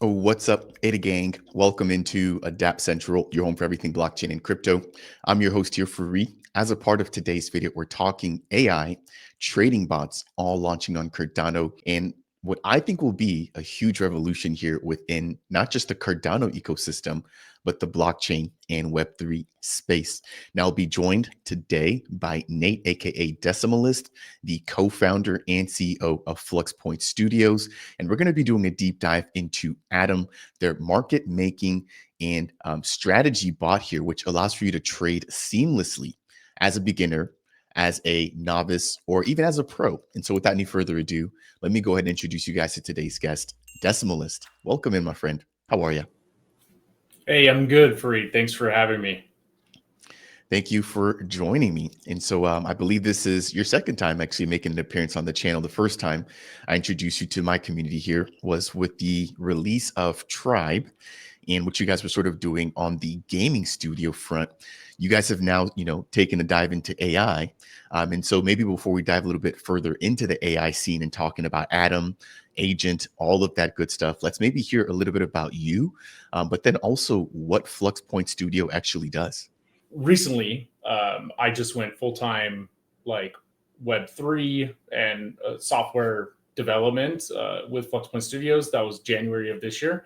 Oh, what's up, Ada Gang? Welcome into Dapp Central, your home for everything blockchain and crypto. I'm your host here, Fareed. As a part of today's video, we're talking AI, trading bots, all launching on Cardano, and what I think will be a huge revolution here within not just the Cardano ecosystem, but the blockchain and Web3 space. Now, I'll be joined today by Nate, aka Decimalist, the co-founder and CEO of FluxPoint Studios. And we're going to be doing a deep dive into Atom, their market making and strategy bot here, which allows for you to trade seamlessly as a beginner, as a novice, or even as a pro. And so, without any further ado, let me go ahead and introduce you guys to today's guest, Decimalist. Welcome in, my friend. How are you? Hey, I'm good, Fareed. Thanks for having me. Thank you for joining me. And so I believe this is your second time actually making an appearance on the channel. The first time I introduced you to my community here was with the release of Tribe and what you guys were sort of doing on the gaming studio front. You guys have now, taken a dive into AI. And so maybe before we dive a little bit further into the AI scene and talking about Atom, Agent, all of that good stuff, let's maybe hear a little bit about you, but then also what FluxPoint Studio actually does. Recently, I just went full time like Web3 and software development with FluxPoint Studios. That was January of this year.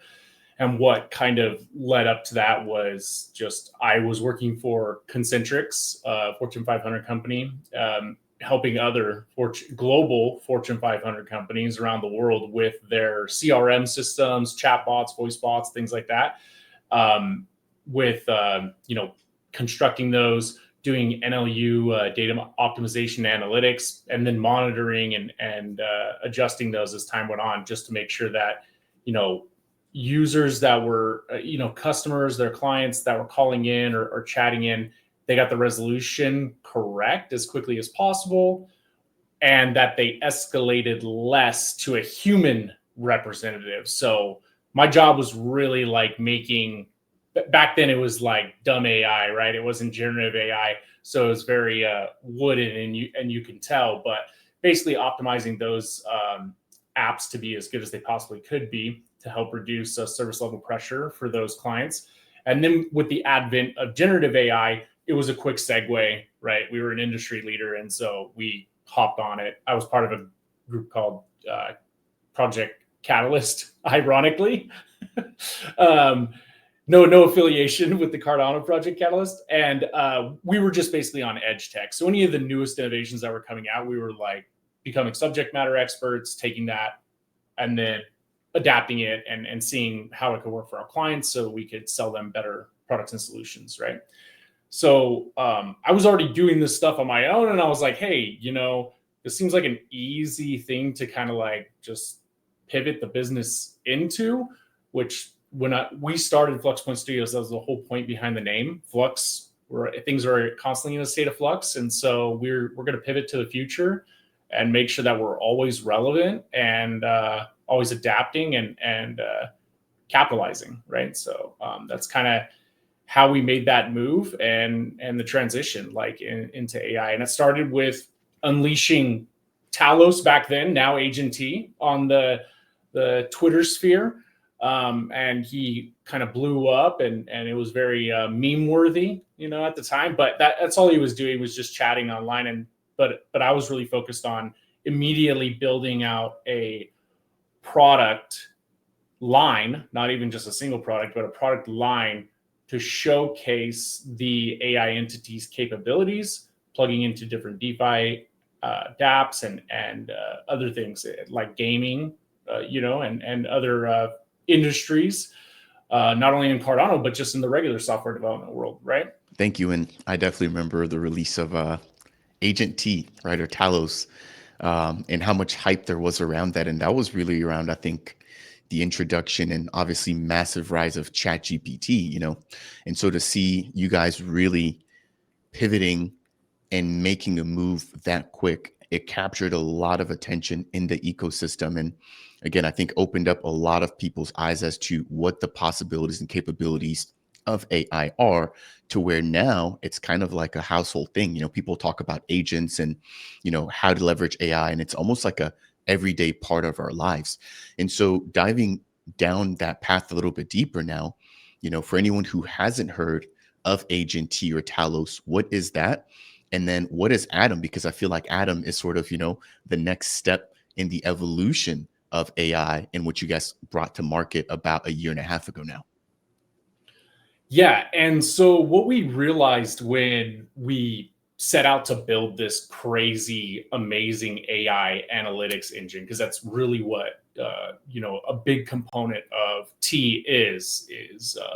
And what kind of led up to that was just I was working for Concentrix, Fortune 500 company, helping other global Fortune 500 companies around the world with their CRM systems, chatbots, voice bots, things like that. With constructing those, doing NLU data optimization analytics, and then monitoring and adjusting those as time went on, just to make sure that users that were customers, their clients that were calling in or chatting in, they got the resolution correct as quickly as possible, and that they escalated less to a human representative. So my job was really like making, back then it was like dumb AI, right? It wasn't generative AI. So it was very wooden, and you can tell, but basically optimizing those apps to be as good as they possibly could be to help reduce service level pressure for those clients. And then with the advent of generative AI, it was a quick segue, right? We were an industry leader, and so we hopped on it. I was part of a group called Project Catalyst, ironically. um, no affiliation with the Cardano Project Catalyst. And we were just basically on edge tech. So any of the newest innovations that were coming out, we were like becoming subject matter experts, taking that and then adapting it and seeing how it could work for our clients so we could sell them better products and solutions, right? So I was already doing this stuff on my own, and I was like, hey, this seems like an easy thing to kind of like just pivot the business into, which when we started FluxPoint Studios, that was the whole point behind the name. Flux, where things are constantly in a state of flux, and so we're going to pivot to the future and make sure that we're always relevant and always adapting and capitalizing, right? So that's kind of how we made that move and the transition like into AI. And it started with unleashing Talos back then, now Agent T, on the Twitter sphere. And he kind of blew up, and it was very meme worthy, at the time. But that's all he was doing, was just chatting online. But I was really focused on immediately building out a product line, not even just a single product, but a product line to showcase the AI entity's capabilities, plugging into different DeFi dApps and other things like gaming, and other industries, not only in Cardano, but just in the regular software development world, right? Thank you. And I definitely remember the release of Agent T, right, or Talos, and how much hype there was around that. And that was really around, I think, the introduction and obviously massive rise of ChatGPT. And so to see you guys really pivoting and making a move that quick, it captured a lot of attention in the ecosystem. And again, I think opened up a lot of people's eyes as to what the possibilities and capabilities of AI are, to where now it's kind of like a household thing. People talk about agents and, how to leverage AI, and it's almost like a everyday part of our lives. And so diving down that path a little bit deeper now, for anyone who hasn't heard of Agent T or Talos, what is that? And then what is Atom? Because I feel like Atom is sort of, the next step in the evolution of AI and what you guys brought to market about a year and a half ago now. Yeah. And so what we realized when we set out to build this crazy, amazing AI analytics engine, because that's really what, a big component of T is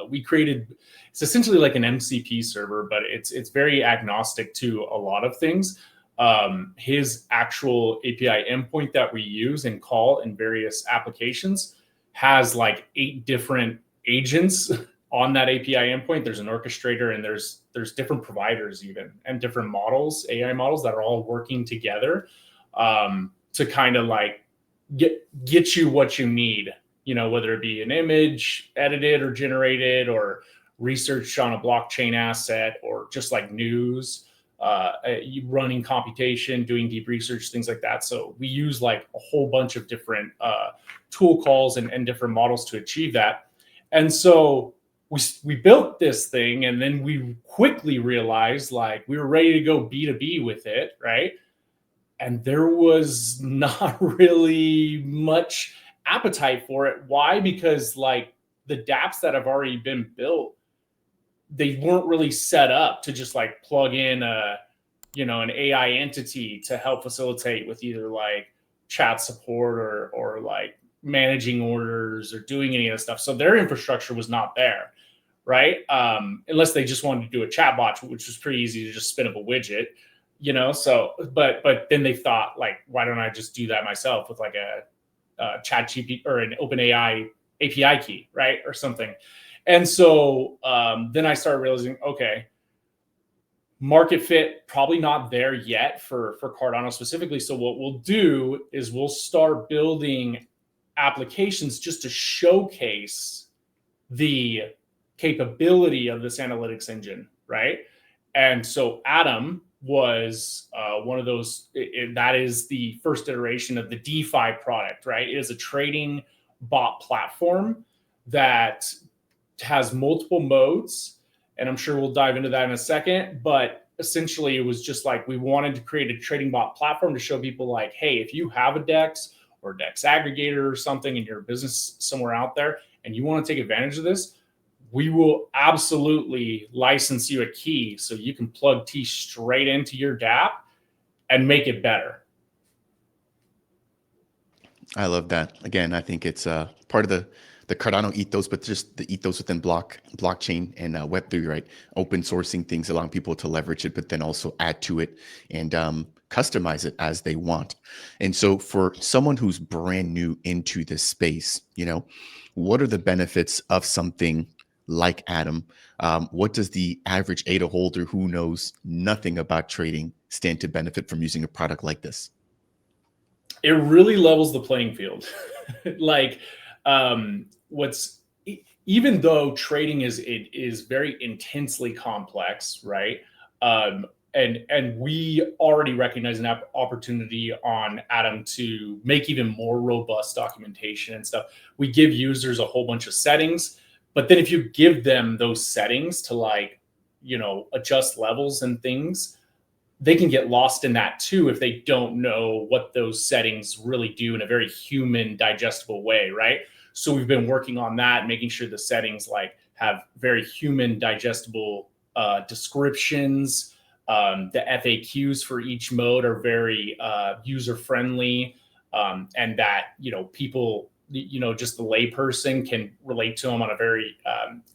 we created, it's essentially like an MCP server, but it's very agnostic to a lot of things. His actual API endpoint that we use and call in various applications has like 8 different agents on that API endpoint. There's an orchestrator, and there's different providers even, and different models, AI models that are all working together to kind of like get you what you need, whether it be an image edited or generated, or research on a blockchain asset, or just like news, running computation, doing deep research, things like that. So we use like a whole bunch of different tool calls and different models to achieve that. And so we built this thing, and then we quickly realized like we were ready to go B2B with it, right? And there was not really much appetite for it. Why? Because like the dApps that have already been built, they weren't really set up to just like plug in an AI entity to help facilitate with either like chat support or like managing orders or doing any of this stuff. So their infrastructure was not there, right? Unless they just wanted to do a chatbot, which was pretty easy to just spin up a widget, So, but then they thought like, why don't I just do that myself with like a chat GP or an OpenAI API key, right, or something. And so then I started realizing, okay, market fit probably not there yet for Cardano specifically. So what we'll do is we'll start building applications just to showcase the capability of this analytics engine, right? And so Atom was one of those. That is the first iteration of the DeFi product, right? It is a trading bot platform that has multiple modes, and I'm sure we'll dive into that in a second. But essentially, it was just like we wanted to create a trading bot platform to show people like, hey, if you have a DEX or DEX aggregator or something in your business somewhere out there, and you want to take advantage of this, we will absolutely license you a key so you can plug T straight into your dApp and make it better. I love that. Again, I think it's part of the Cardano ethos, but just the ethos within blockchain and Web3, right? Open sourcing things, allowing people to leverage it, but then also add to it and customize it as they want. And so for someone who's brand new into this space, what are the benefits of something like Atom? What does the average ADA holder who knows nothing about trading stand to benefit from using a product like this? It really levels the playing field. Like even though trading is very intensely complex, right? And we already recognize an opportunity on Atom to make even more robust documentation and stuff. We give users a whole bunch of settings, but then if you give them those settings to like, adjust levels and things, they can get lost in that too if they don't know what those settings really do in a very human digestible way, right? So we've been working on that, making sure the settings like have very human digestible descriptions. The FAQs for each mode are very user friendly, and that people, just the layperson can relate to them on a very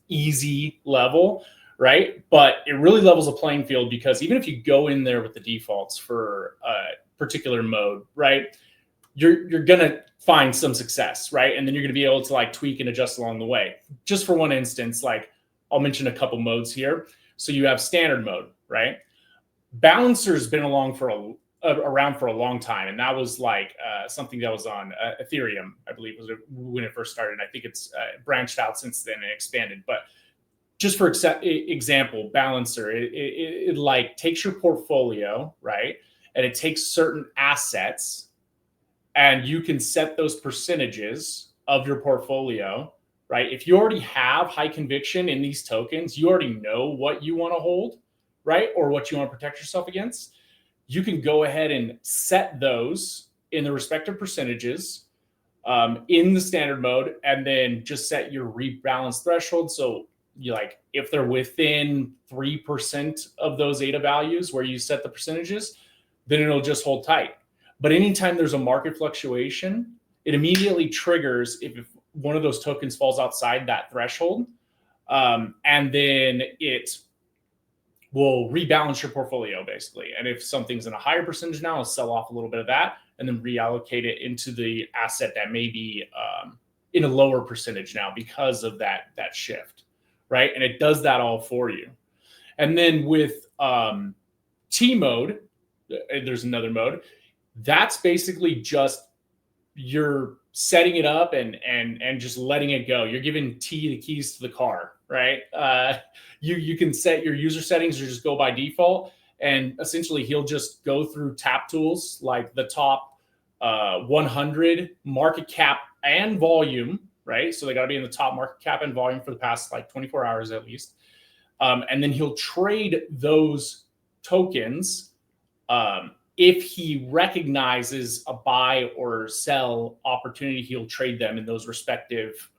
easy level, right? But it really levels a playing field, because even if you go in there with the defaults for a particular mode, right, you're gonna find some success, right? And then you're gonna be able to like tweak and adjust along the way. Just for one instance, like I'll mention a couple modes here. So you have standard mode, right? Balancer's been around for a long time, and that was like something that was on Ethereum, I believe, was when it first started. I think it's branched out since then and expanded, but just for example, Balancer, it like takes your portfolio, right? And it takes certain assets, and you can set those percentages of your portfolio, right? If you already have high conviction in these tokens, you already know what you want to hold, right? Or what you want to protect yourself against. You can go ahead and set those in the respective percentages in the standard mode, and then just set your rebalance threshold. So you like, if they're within 3% of those ADA values where you set the percentages, then it'll just hold tight. But anytime there's a market fluctuation, it immediately triggers if one of those tokens falls outside that threshold, and then it will rebalance your portfolio basically. And if something's in a higher percentage now, it'll sell off a little bit of that and then reallocate it into the asset that may be in a lower percentage now because of that shift, right? And it does that all for you. And then with T mode, there's another mode. That's basically just you're setting it up and just letting it go. You're giving T the keys to the car, right? You can set your user settings or just go by default, and essentially he'll just go through tap tools like the top 100 market cap and volume, right? So they got to be in the top market cap and volume for the past like 24 hours at least. And then he'll trade those tokens if he recognizes a buy or sell opportunity. He'll trade them in those respective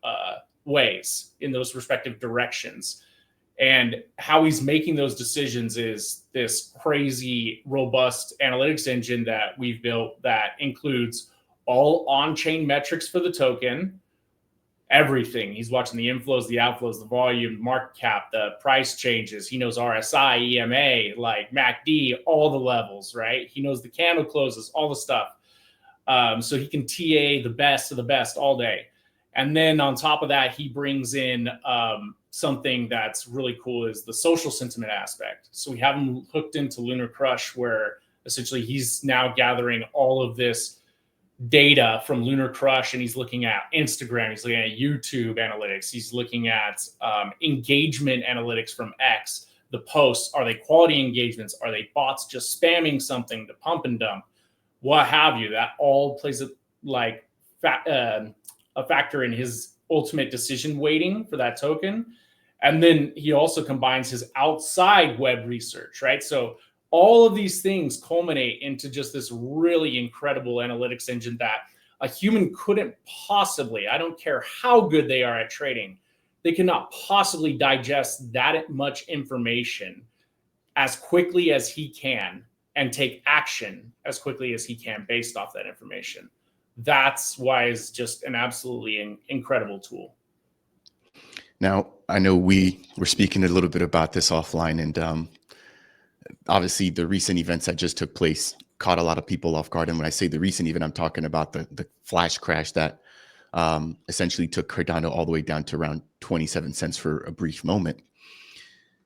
ways, in those respective directions. And how he's making those decisions is this crazy, robust analytics engine that we've built that includes all on-chain metrics for the token, everything. He's watching the inflows, the outflows, the volume, market cap, the price changes. He knows RSI, EMA, like MACD, all the levels, right? He knows the candle closes, all the stuff. So he can TA the best of the best all day. And then on top of that, he brings in something that's really cool is the social sentiment aspect. So we have him hooked into Lunar Crush, where essentially he's now gathering all of this data from Lunar Crush, and he's looking at Instagram, he's looking at YouTube analytics, he's looking at engagement analytics from X. The posts, are they quality engagements? Are they bots just spamming something to pump and dump? What have you? That all plays like a factor in his ultimate decision weighting for that token. And then he also combines his outside web research, right? So all of these things culminate into just this really incredible analytics engine that a human couldn't possibly, I don't care how good they are at trading, they cannot possibly digest that much information as quickly as he can and take action as quickly as he can based off that information. That's why it's just an absolutely incredible tool. Now, I know we were speaking a little bit about this offline, and obviously the recent events that just took place caught a lot of people off guard. And when I say the recent event, I'm talking about the flash crash that essentially took Cardano all the way down to around 27 cents for a brief moment.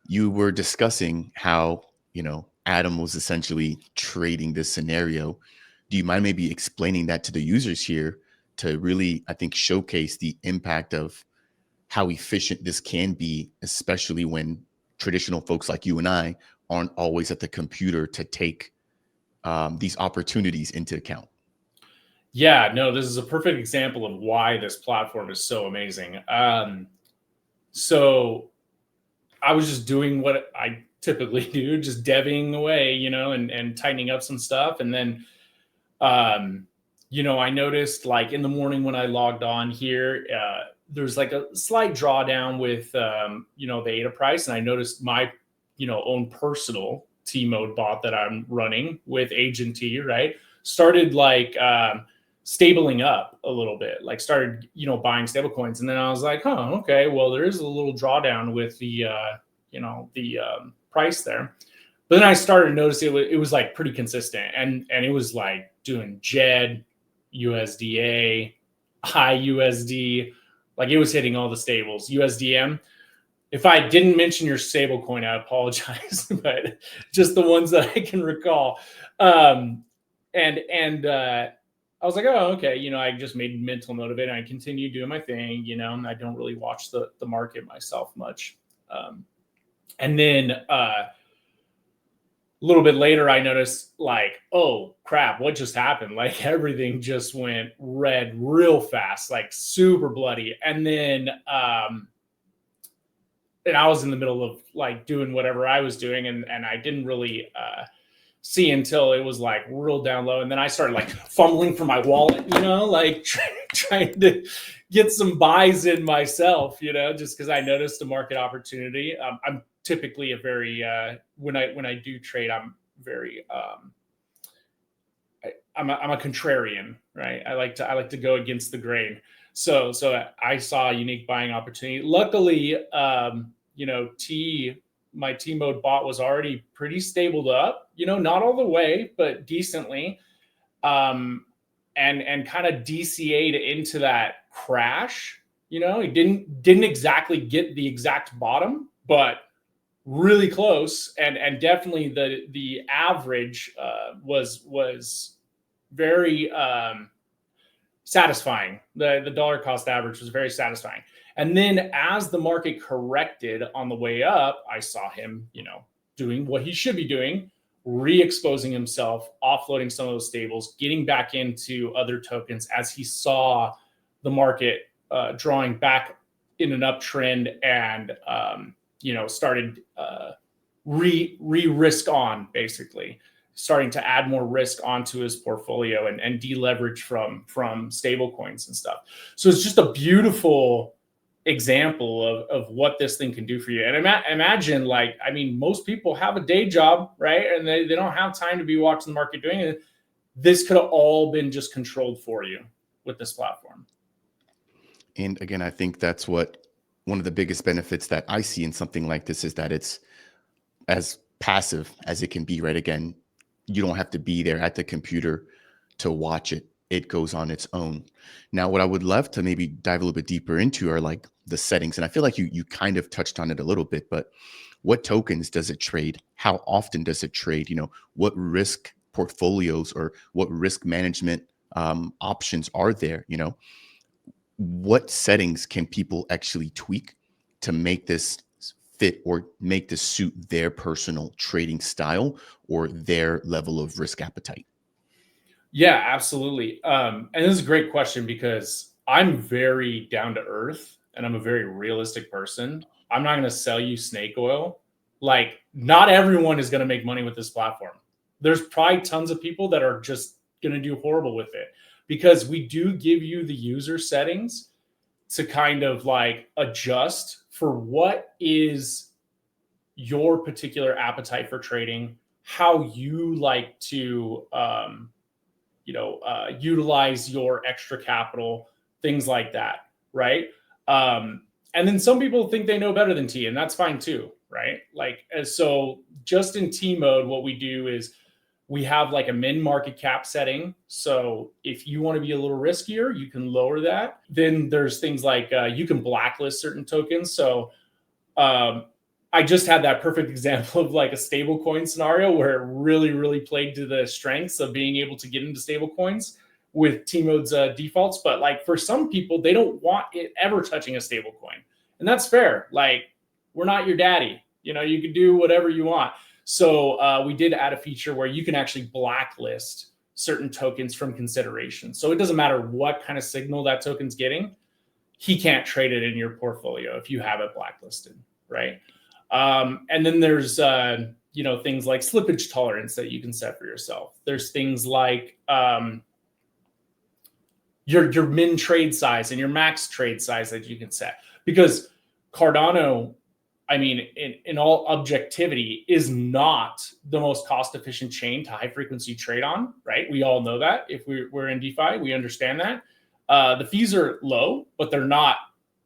You were discussing how, Adam was essentially trading this scenario. Do you mind maybe explaining that to the users here to really, I think, showcase the impact of how efficient this can be, especially when traditional folks like you and I aren't always at the computer to take these opportunities into account? Yeah, no, this is a perfect example of why this platform is so amazing. So I was just doing what I typically do, just deving away, and tightening up some stuff. And then, I noticed like in the morning when I logged on here, there's like a slight drawdown with, the ADA price. And I noticed my, own personal T mode bot that I'm running with Agent T, right, started like stabling up a little bit, like started, buying stable coins. And then I was like, okay, well, there is a little drawdown with the, price there. But then I started noticing it was like pretty consistent, and it was like doing JED, USDA, IUSD, like it was hitting all the stables. USDM. If I didn't mention your stable coin, I apologize, but just the ones that I can recall. I was like, oh, okay. I just made mental note of it, and I continued doing my thing, and I don't really watch the market myself much. And then A little bit later, I noticed like, oh crap, what just happened? Like everything just went red real fast, like super bloody. And I was in the middle of like doing whatever I was doing, and I didn't really see until it was like real down low. And then I started like fumbling for my wallet, like trying to get some buys in myself, just because I noticed a market opportunity. I'm typically a very when I do trade, I'm very I'm a contrarian, right? I like to go against the grain. So I saw a unique buying opportunity. Luckily, my T mode bot was already pretty stabled up. Not all the way, but decently. And kind of DCA'd into that crash. He didn't exactly get the exact bottom, but really close. And definitely the average was very satisfying. The dollar cost average was very satisfying. And then as the market corrected on the way up, I saw him, doing what he should be doing, re-exposing himself, offloading some of those stables, getting back into other tokens as he saw the market drawing back in an uptrend, and started risk on, basically starting to add more risk onto his portfolio and deleverage from stable coins and stuff. So it's just a beautiful example of what this thing can do for you. And imagine, like, I mean, most people have a day job, right? And they don't have time to be watching the market doing it. This could have all been just controlled for you with this platform. And again, I think that's what one of the biggest benefits that I see in something like this is that it's as passive as it can be, right? Again, you don't have to be there at the computer to watch it. It goes on its own. Now, what I would love to maybe dive a little bit deeper into are like the settings. And I feel like you kind of touched on it a little bit, but what tokens does it trade? How often does it trade? What risk portfolios or what risk management options are there? What settings can people actually tweak to make this fit or make this suit their personal trading style or their level of risk appetite? Yeah, absolutely. And this is a great question because I'm very down to earth and I'm a very realistic person. I'm not going to sell you snake oil. Like, not everyone is going to make money with this platform. There's probably tons of people that are just going to do horrible with it, because we do give you the user settings to kind of like adjust for what is your particular appetite for trading, how you like to utilize your extra capital, things like that, right? And then some people think they know better than T, and that's fine too, right? So just in T mode, what we do is we have like a min market cap setting. So if you want to be a little riskier, you can lower that. Then there's things like you can blacklist certain tokens. So I just had that perfect example of like a stable coin scenario where it really, really played to the strengths of being able to get into stable coins with T mode's defaults. But like for some people, they don't want it ever touching a stable coin. And that's fair. Like, we're not your daddy. You can do whatever you want. So we did add a feature where you can actually blacklist certain tokens from consideration. So it doesn't matter what kind of signal that token's getting. He can't trade it in your portfolio if you have it blacklisted, right? And then there's things like slippage tolerance that you can set for yourself. There's things like your min trade size and your max trade size that you can set, because Cardano, I mean, in all objectivity, is not the most cost efficient chain to high frequency trade on, right? We all know that. If we're in DeFi, we understand that. The fees are low, but they're not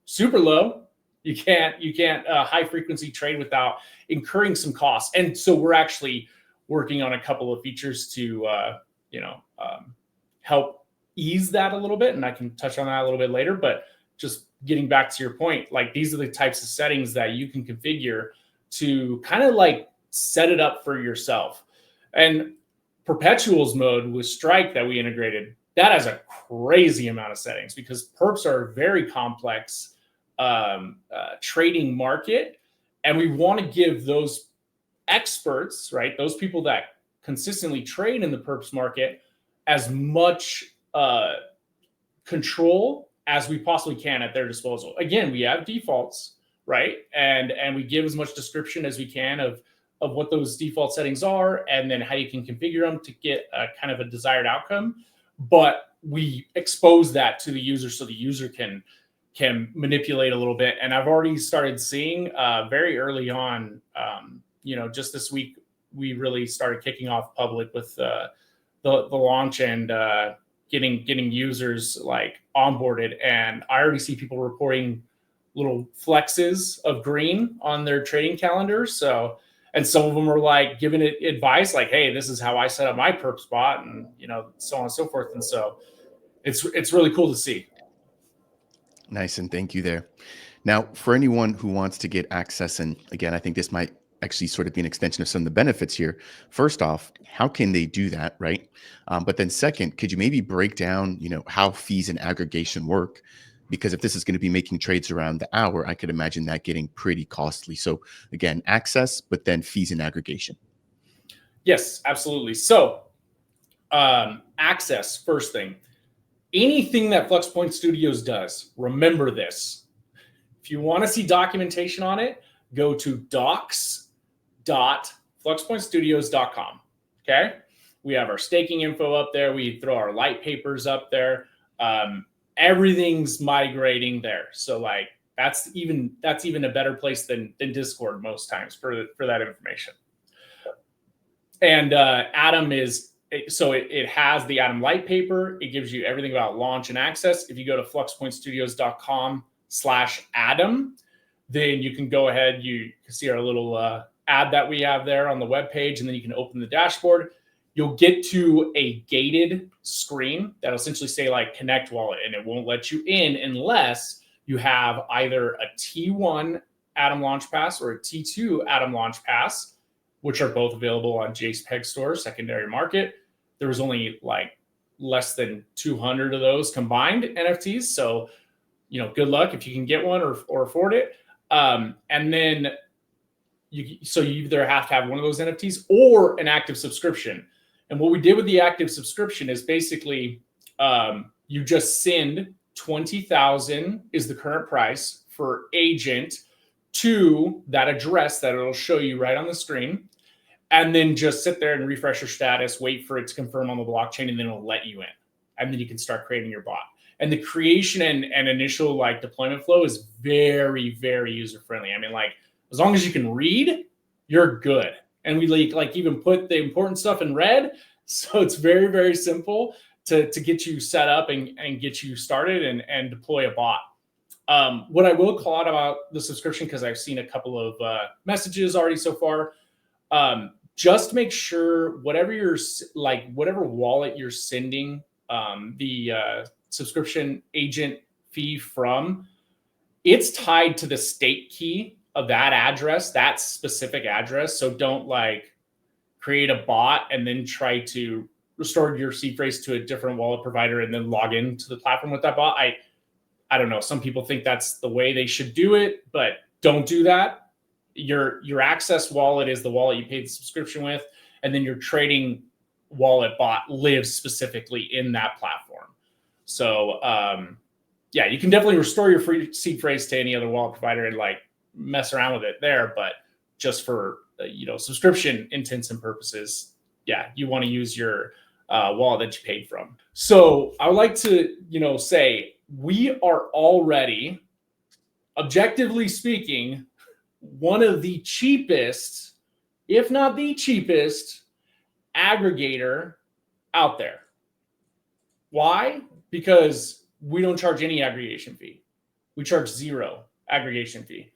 super low. You can't high frequency trade without incurring some costs. And so we're actually working on a couple of features to help ease that a little bit, and I can touch on that a little bit later. But just getting back to your point, like, these are the types of settings that you can configure to kind of like set it up for yourself. And Perpetuals mode with Strike that we integrated, that has a crazy amount of settings, because perps are a very complex trading market, and we want to give those experts, right, those people that consistently trade in the perps market, as much control as we possibly can at their disposal. Again, we have defaults, right? And we give as much description as we can of what those default settings are, and then how you can configure them to get a kind of a desired outcome. But we expose that to the user so the user can manipulate a little bit. And I've already started seeing very early on, just this week, we really started kicking off public with the launch and getting users like onboarded. And I already see people reporting little flexes of green on their trading calendar. So, and some of them are like giving it advice like, hey, this is how I set up my perp spot, and so on and so forth. And so it's really cool to see. Nice, and thank you there. Now, for anyone who wants to get access, and again, I think this might actually sort of be an extension of some of the benefits here. First off, how can they do that, right? But then second, could you maybe break down, how fees and aggregation work? Because if this is going to be making trades around the hour, I could imagine that getting pretty costly. So again, access, but then fees and aggregation. Yes, absolutely. So access, first thing. Anything that FluxPoint Studios does, remember this. If you want to see documentation on it, go to docs.fluxpointstudios.com. Okay? We have our staking info up there. We throw our light papers up there. Everything's migrating there. So like that's even a better place than Discord most times for that information. And Atom is, so it has the Atom light paper. It gives you everything about launch and access. If you go to fluxpointstudios.com/Atom, then you can go ahead, you can see our little ad that we have there on the web page, and then you can open the dashboard. You'll get to a gated screen that'll essentially say like connect wallet, and it won't let you in unless you have either a T1 Atom Launch Pass or a T2 Atom Launch Pass, which are both available on JPEG Store secondary market. There was only like less than 200 of those combined NFTs. So, good luck if you can get one or afford it. And then you either have to have one of those NFTs or an active subscription. And what we did with the active subscription is basically you just send 20,000 is the current price for agent to that address that it'll show you right on the screen. And then just sit there and refresh your status, wait for it to confirm on the blockchain, and then it'll let you in. And then you can start creating your bot. And the creation and initial like deployment flow is very, very user-friendly. I mean, like as long as you can read, you're good. And we like even put the important stuff in red. So it's very, very simple to get you set up and get you started and deploy a bot. What I will call out about the subscription, because I've seen a couple of messages already so far, just make sure whatever wallet you're sending the subscription agent fee from, it's tied to the state key of that address, that specific address. So don't like create a bot and then try to restore your seed phrase to a different wallet provider and then log into the platform with that bot. I don't know. Some people think that's the way they should do it, but don't do that. Your access wallet is the wallet you paid the subscription with, and then your trading wallet bot lives specifically in that platform. So you can definitely restore your free seed phrase to any other wallet provider and like mess around with it there, but just for subscription intents and purposes, you want to use your wallet that you paid from. So I would like to say we are already, objectively speaking, one of the cheapest, if not the cheapest, aggregator out there. Why? Because we don't charge any aggregation fee. We charge zero aggregation fee.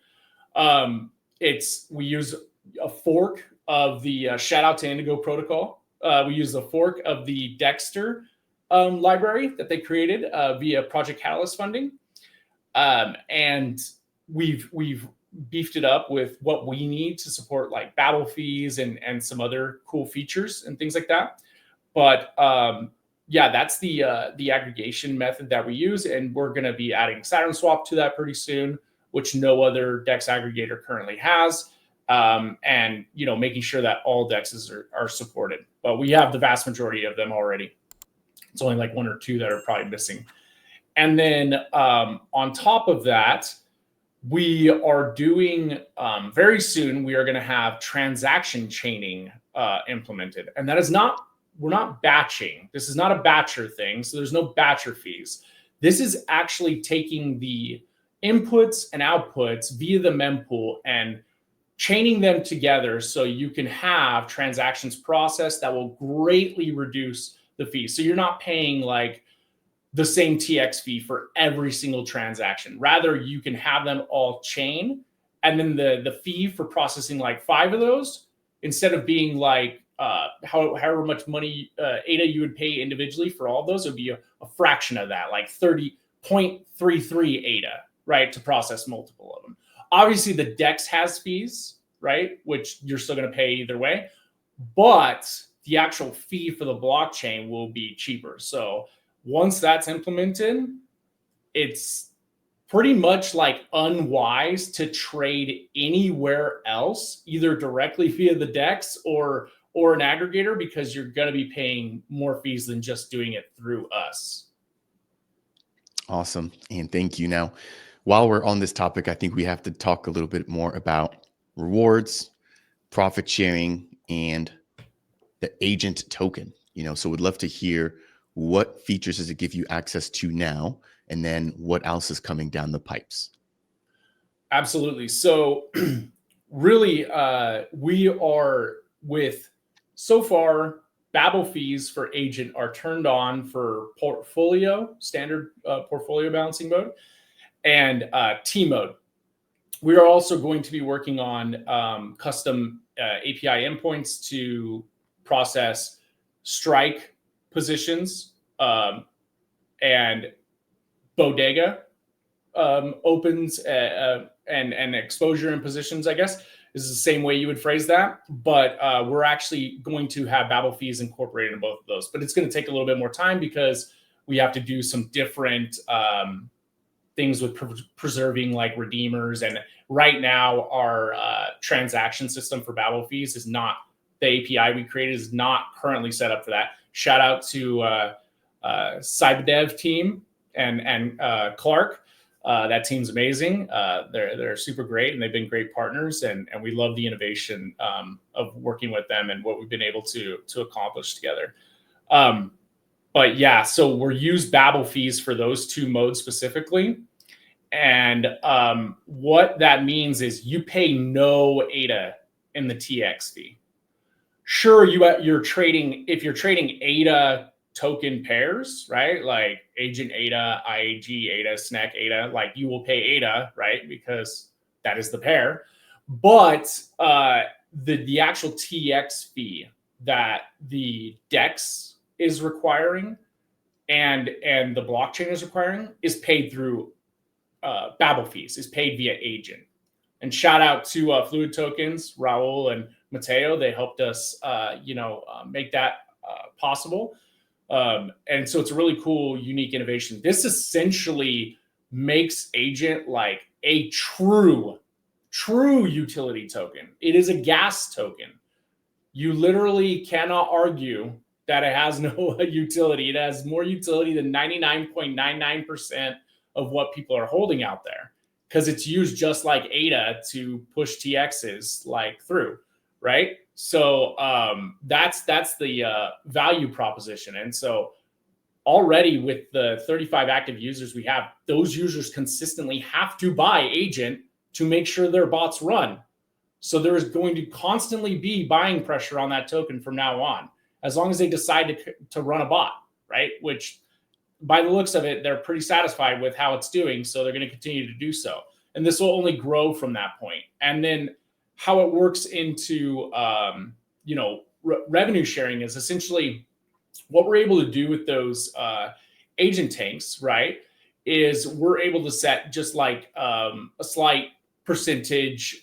We use a fork of the shout out to Indigo Protocol. We use the fork of the Dexter library that they created via Project Catalyst funding, and we've beefed it up with what we need to support like battle fees and some other cool features and things like that. But that's the aggregation method that we use, and we're going to be adding Saturn Swap to that pretty soon, which no other DEX aggregator currently has. and making sure that all dexes are supported. But we have the vast majority of them already. It's only like one or two that are probably missing. And then on top of that, we are doing very soon, we are going to have transaction chaining implemented. And that is not, we're not batching. This is not a batcher thing. So there's no batcher fees. This is actually taking the inputs and outputs via the mempool and chaining them together so you can have transactions processed that will greatly reduce the fees. So you're not paying like the same TX fee for every single transaction. Rather, you can have them all chain, and then the fee for processing like 5 of those, instead of being like however much money ADA you would pay individually for all of those, it would be a fraction of that, like 30.33 ADA, right, to process multiple of them. Obviously, the DEX has fees, right, which you're still going to pay either way, but the actual fee for the blockchain will be cheaper. So once that's implemented, it's pretty much like unwise to trade anywhere else, either directly via the DEX or an aggregator, because you're going to be paying more fees than just doing it through us. Awesome. And thank you. Now, while we're on this topic, I think we have to talk a little bit more about rewards, profit sharing, and the agent token. So we'd love to hear, what features does it give you access to now? And then what else is coming down the pipes? Absolutely. So really, we are with, so far, Babel fees for agent are turned on for portfolio, standard portfolio balancing mode, and T mode. We are also going to be working on custom API endpoints to process strike positions and bodega opens and exposure and positions, I guess, is the same way you would phrase that. But we're actually going to have Babel fees incorporated in both of those. But it's going to take a little bit more time because we have to do some different things with preserving like redeemers. And right now, our transaction system for Babel fees is not, the API we created is not currently set up for that. Shout out to CyberDev team and Clark. That team's amazing. They're super great, and they've been great partners, and we love the innovation of working with them and what we've been able to accomplish together. But yeah, so we're used Babel fees for those two modes specifically. And what that means is you pay no ADA in the TX fee. Sure, you're trading, if you're trading ADA token pairs, right? Like Agent ADA, IAG ADA, SNEC ADA, like you will pay ADA, right? Because that is the pair. But the actual TX fee that the DEX is requiring and the blockchain is requiring is paid through Babel fees, is paid via agent. And shout out to Fluid Tokens, Raul and Mateo. They helped us, make that possible. And so it's a really cool, unique innovation. This essentially makes agent like a true utility token. It is a gas token. You literally cannot argue that it has no utility. It has more utility than 99.99% of what people are holding out there, because it's used just like ADA to push TXs like through, right? So that's the value proposition. And so already with the 35 active users we have, those users consistently have to buy agent to make sure their bots run. So there is going to constantly be buying pressure on that token from now on, as long as they decide to run a bot, right? Which by the looks of it, they're pretty satisfied with how it's doing. So they're going to continue to do so. And this will only grow from that point. And then how it works into, revenue sharing is essentially what we're able to do with those agent tanks, right? Is we're able to set just like a slight percentage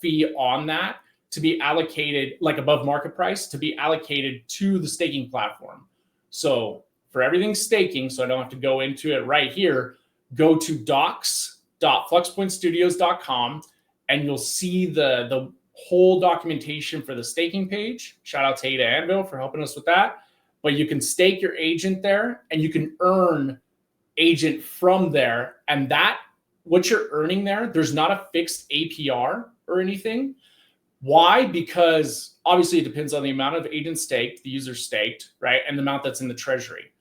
fee on that to be allocated, like above market price, to be allocated to the staking platform. So for everything staking, so I don't have to go into it right here, go to docs.fluxpointstudios.com and you'll see the whole documentation for the staking page. Shout out to Ada Anvil for helping us with that. But you can stake your agent there and you can earn agent from there. And that, what you're earning there, there's not a fixed APR or anything. Why? Because obviously it depends on the amount of agents staked, the user staked, right? And the amount that's in the treasury.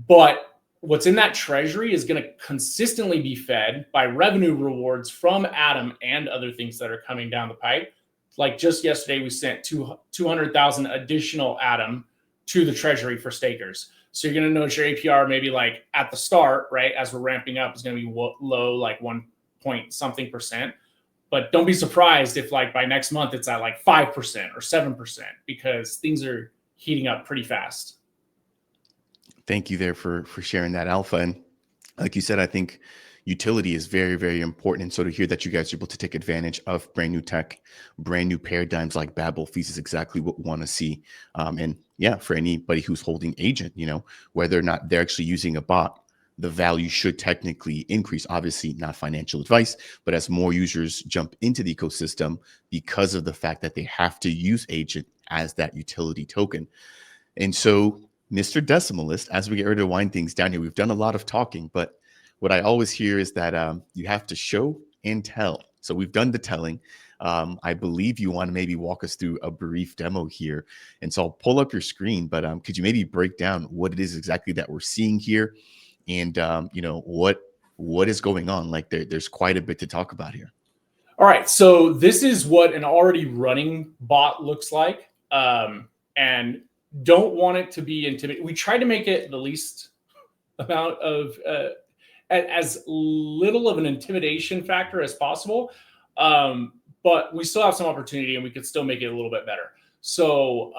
But what's in that treasury is going to consistently be fed by revenue rewards from Atom and other things that are coming down the pipe. Like just yesterday, we sent 200,000 additional Atom to the treasury for stakers. So you're going to notice your APR maybe like at the start, right, as we're ramping up, is going to be low, like 1 point something percent. But don't be surprised if like by next month it's at like 5% or 7%, because things are heating up pretty fast. Thank you there for sharing that, Alpha. And like you said, I think utility is very, very important. And so to hear that you guys are able to take advantage of brand new tech, brand new paradigms like Babel fees is exactly what we want to see. And yeah, for anybody who's holding agent, you know, whether or not they're actually using a bot, the value should technically increase. Obviously, not financial advice, but as more users jump into the ecosystem because of the fact that they have to use agent as that utility token. And so, Mr. Decimalist, as we get ready to wind things down here, we've done a lot of talking, but what I always hear is that you have to show and tell. So we've done the telling. I believe you want to maybe walk us through a brief demo here. And so I'll pull up your screen, but could you maybe break down what it is exactly that we're seeing here? And you know, what is going on? Like there's quite a bit to talk about here. All right, so this is what an already running bot looks like, and don't want it to be intimidating. We try to make it the least amount of as little of an intimidation factor as possible, but we still have some opportunity, and we could still make it a little bit better. So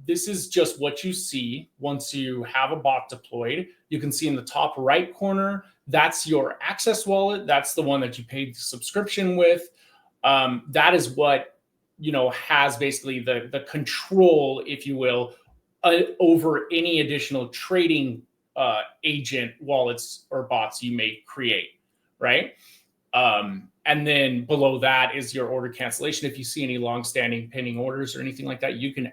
this is just what you see once you have a bot deployed. You can see in the top right corner, that's your access wallet. That's the one that you paid the subscription with. That is what, you know, has basically the control, if you will, over any additional trading agent wallets or bots you may create, right? And then below that is your order cancellation. If you see any long-standing pending orders or anything like that, you can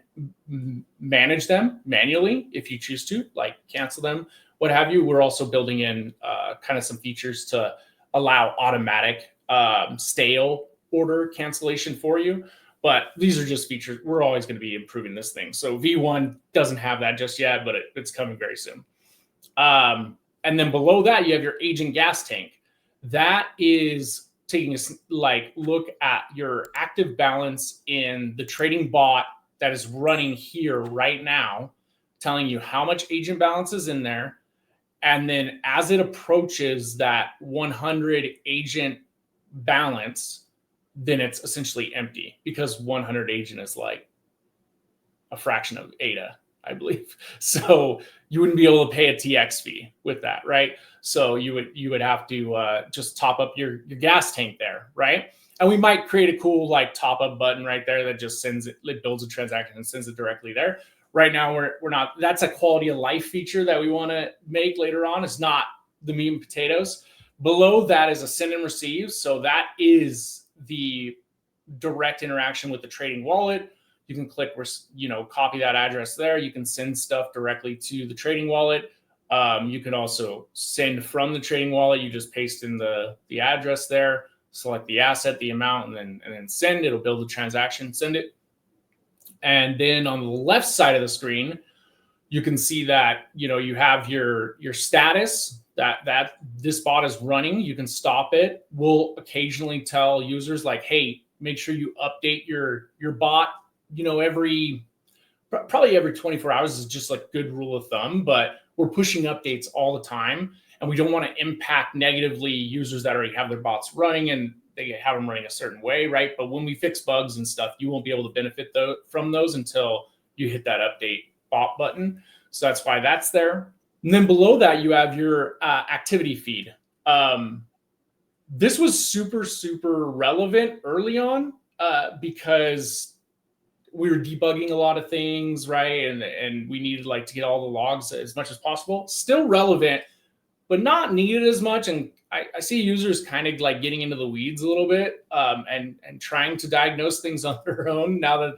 manage them manually if you choose to, like cancel them, what have you. We're also building in kind of some features to allow automatic stale order cancellation for you. But these are just features. We're always going to be improving this thing. So V1 doesn't have that just yet, but it's coming very soon. And then below that, you have your agent gas tank. That is taking a look at your active balance in the trading bot that is running here right now, telling you how much agent balance is in there. And then as it approaches that 100 agent balance, then it's essentially empty, because 100 agent is like a fraction of ADA, I believe. So you wouldn't be able to pay a TX fee with that, right? So you would have to just top up your gas tank there, right? And we might create a cool like top up button right there that just sends it, it builds a transaction and sends it directly there. Right now we're not. That's a quality of life feature that we want to make later on. It's not the meat and potatoes. Below that is a send and receive. So that is the direct interaction with the trading wallet. You can click, you know, copy that address there. You can send stuff directly to the trading wallet. You can also send from the trading wallet. You just paste in the address there, select the asset, the amount, and then send. It'll build the transaction, send it. And then on the left side of the screen, you can see that, you know, you have your status that this bot is running. You can stop it. We'll occasionally tell users like, hey, make sure you update your bot, you know, probably every 24 hours is just like good rule of thumb, but we're pushing updates all the time, and we don't want to impact negatively users that already have their bots running and they have them running a certain way, right? But when we fix bugs and stuff, you won't be able to benefit from those until you hit that update bot button. So that's why that's there. And then below that, you have your activity feed. This was super, super relevant early on because we were debugging a lot of things, right? And we needed like to get all the logs as much as possible. Still relevant, but not needed as much. And I see users kind of like getting into the weeds a little bit, and trying to diagnose things on their own now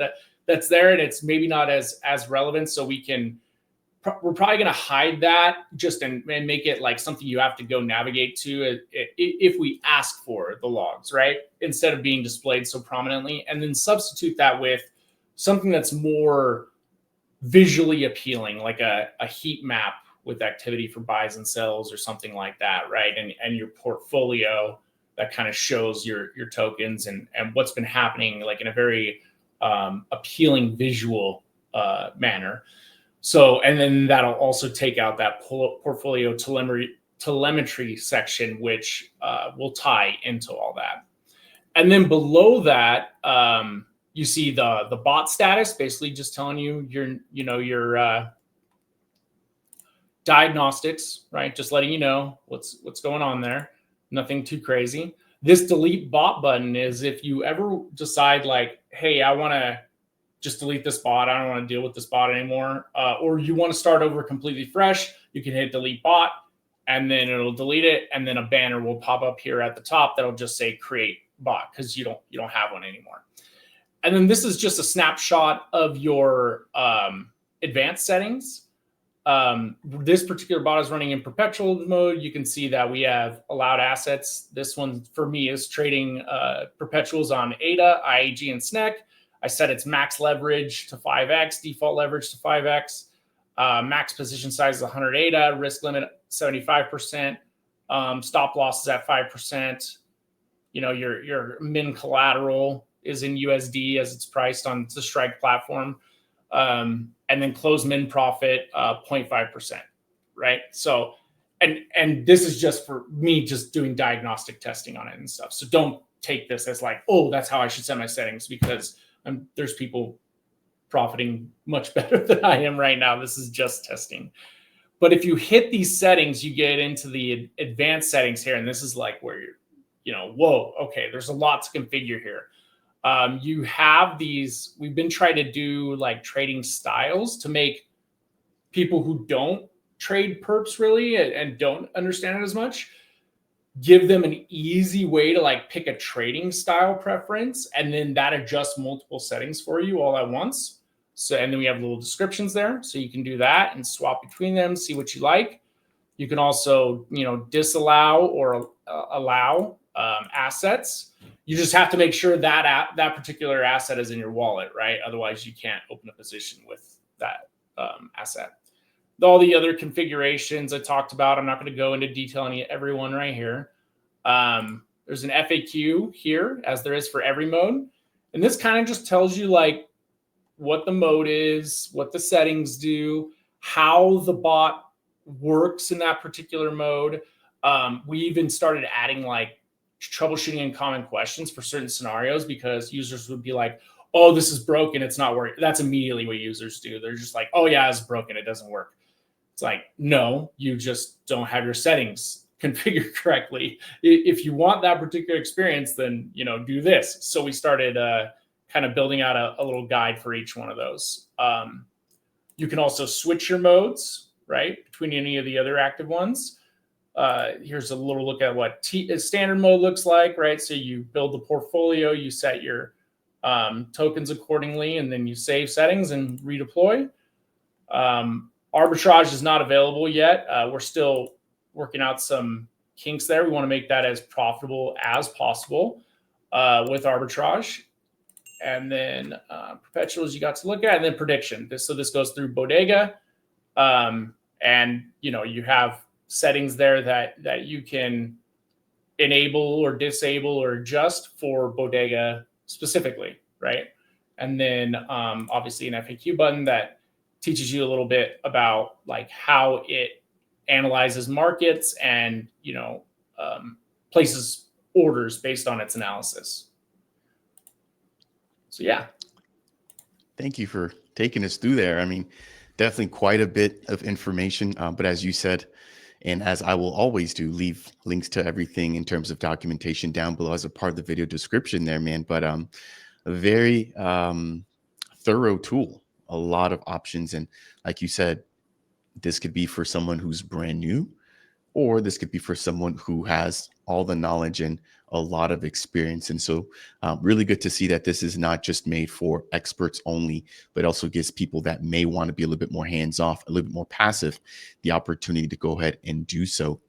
that's there, and it's maybe not as relevant. So we're probably going to hide that just and make it like something you have to go navigate to if we ask for the logs, right? Instead of being displayed so prominently, and then substitute that with something that's more visually appealing, like a heat map with activity for buys and sells or something like that, right? And your portfolio that kind of shows your tokens and what's been happening, like in a very appealing visual manner. So, and then that'll also take out that portfolio telemetry section, which will tie into all that. And then below that, you see the bot status, basically just telling you your diagnostics, right? Just letting you know what's going on there. Nothing too crazy. This delete bot button is if you ever decide like, hey, I want to just delete this bot. I don't want to deal with this bot anymore. Or you want to start over completely fresh, you can hit delete bot and then it'll delete it. And then a banner will pop up here at the top that'll just say create bot because you don't have one anymore. And then this is just a snapshot of your advanced settings. This particular bot is running in perpetual mode. You can see that we have allowed assets. This one for me is trading perpetuals on ADA, IAG, and SNEC. I set its max leverage to 5x, default leverage to 5x, max position size is 100 ADA, risk limit 75%, stop loss is at 5%. Your min collateral is in USD as it's priced on the Strike platform, and then close min profit 0.5%, right? So, and this is just for me just doing diagnostic testing on it and stuff. So don't take this as like, oh, that's how I should set my settings, because there's people profiting much better than I am right now. This is just testing. But if you hit these settings, you get into the advanced settings here. And this is like where you're, whoa, okay, there's a lot to configure here. You have these, we've been trying to do like trading styles to make people who don't trade perps really and don't understand it as much, give them an easy way to like pick a trading style preference, and then that adjusts multiple settings for you all at once. So, and then we have little descriptions there, so you can do that and swap between them, see what you like. You can also, disallow or allow assets. You just have to make sure that that particular asset is in your wallet, right? Otherwise, you can't open a position with that asset. All the other configurations I talked about, I'm not going to go into detail on every one right here. There's an FAQ here, as there is for every mode. And this kind of just tells you like what the mode is, what the settings do, how the bot works in that particular mode. We even started adding like troubleshooting and common questions for certain scenarios, because users would be like, oh, this is broken, it's not working. That's immediately what users do. They're just like, oh yeah, it's broken, it doesn't work. It's like, no, you just don't have your settings configured correctly. If you want that particular experience, then, do this. So we started kind of building out a little guide for each one of those. You can also switch your modes, right, between any of the other active ones. Here's a little look at what standard mode looks like, right? So you build the portfolio, you set your tokens accordingly, and then you save settings and redeploy. Arbitrage is not available yet. We're still working out some kinks there. We want to make that as profitable as possible with arbitrage. And then perpetuals you got to look at, and then prediction. So this goes through Bodega. And, you have settings there that you can enable or disable or adjust for Bodega specifically, right? And then obviously an FAQ button that teaches you a little bit about like how it analyzes markets and, places orders based on its analysis. So, yeah. Thank you for taking us through there. I mean, definitely quite a bit of information. But as you said, and as I will always do, leave links to everything in terms of documentation down below as a part of the video description there, man. But a very thorough tool, a lot of options. And like you said, this could be for someone who's brand new, or this could be for someone who has all the knowledge and a lot of experience. And so, really good to see that this is not just made for experts only, but also gives people that may want to be a little bit more hands off, a little bit more passive, the opportunity to go ahead and do so.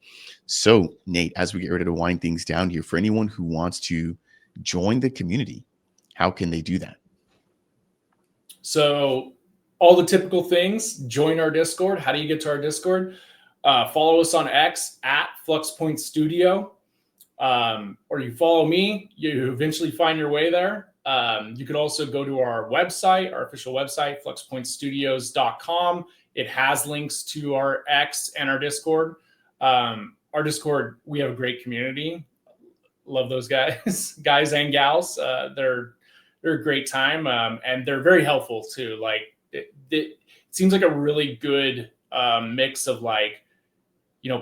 So, Nate, as we get ready to wind things down here, for anyone who wants to join the community, how can they do that? So all the typical things, join our Discord. How do you get to our Discord? Follow us on X at FluxPoint Studio. Or you follow me, you eventually find your way there. You could also go to our website, our official website, fluxpointstudios.com. It has links to our X and our Discord. Our Discord, we have a great community. Love those guys, guys and gals. They're a great time, and they're very helpful too. Like it seems like a really good mix of like,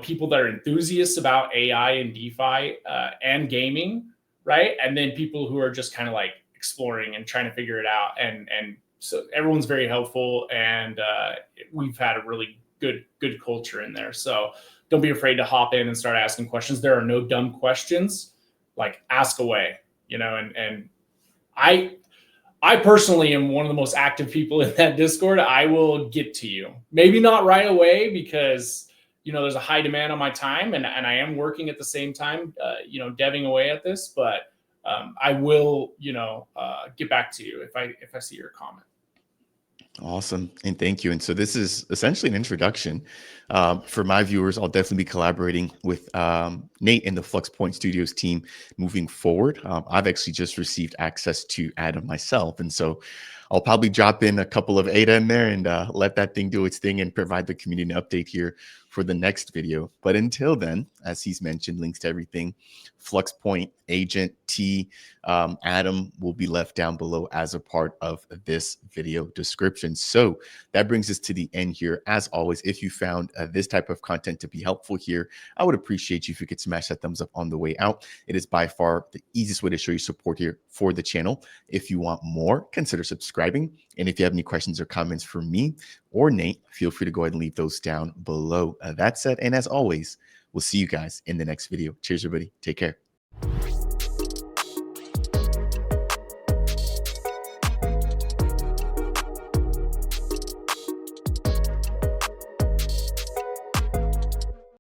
people that are enthusiasts about AI and DeFi and gaming, right? And then people who are just kind of like exploring and trying to figure it out. And so everyone's very helpful, and we've had a really good culture in there. So don't be afraid to hop in and start asking questions. There are no dumb questions. Like, ask away, and I personally am one of the most active people in that Discord. I will get to you. Maybe not right away because, there's a high demand on my time, and I am working at the same time, deving away at this, but I will, get back to you if I see your comment. Awesome. And thank you. And so this is essentially an introduction. For my viewers, I'll definitely be collaborating with Nate and the FluxPoint Studios team moving forward. I've actually just received access to Adam myself. And so I'll probably drop in a couple of ADA in there and let that thing do its thing and provide the community an update here for the next video. But until then, as he's mentioned, links to everything, FluxPoint, Agent, T, Adam will be left down below as a part of this video description. So that brings us to the end here. As always, if you found this type of content to be helpful here, I would appreciate you if you could smash that thumbs up on the way out. It is by far the easiest way to show your support here for the channel. If you want more, consider subscribing. And if you have any questions or comments for me or Nate, feel free to go ahead and leave those down below. That said, and as always, we'll see you guys in the next video. Cheers, everybody. Take care.